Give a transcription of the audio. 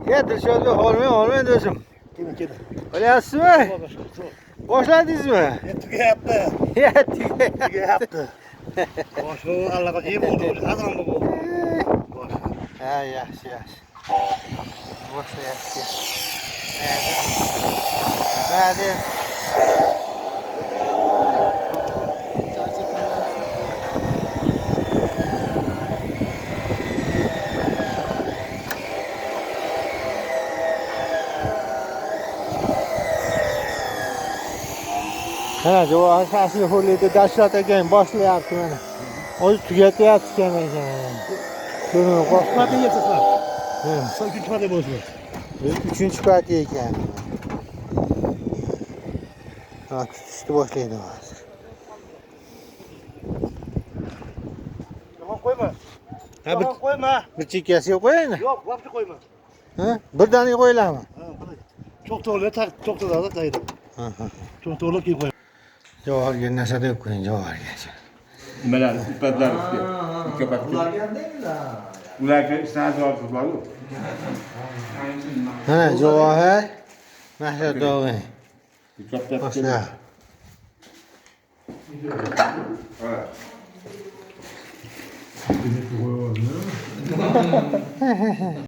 Getir şöyle olmayın dostum. Gel. Öyleyasın mı? Boşladınız mı? Tüge yaptı. Tüge yaptı. Boş Allah'a iyi oldu. Adam mı bu? Boş. Ha yaxshi. Boshlayapti. Hadi. Ha, bu asosiy holida dashlab ekan, boshlayapti mana. O'zi tugatyapti ekan. Shuni Qatı yetsin. Ha. Sen güç hadi boşver. 3-chi qavat ekan. Ha, tutishni boshlaydi hozir. Tamam koyma. Ha, Tamam koyma. bir chekkasiga qo'yaymi? Yok, vapti koyma. Ha? Birdaniga qo'yiladimi? Çok doğru tak, çok doğru daydı. Ha. Çok doğru ki koy. Javobga narsa deb qo'ying, javobga. Nimalar? Sifatlar ikki paket. Ular gandaymilar. Ularga sanat orzu bor-ku. Mana javohir. Mahshar dog'i. Katta Boshla. Ha.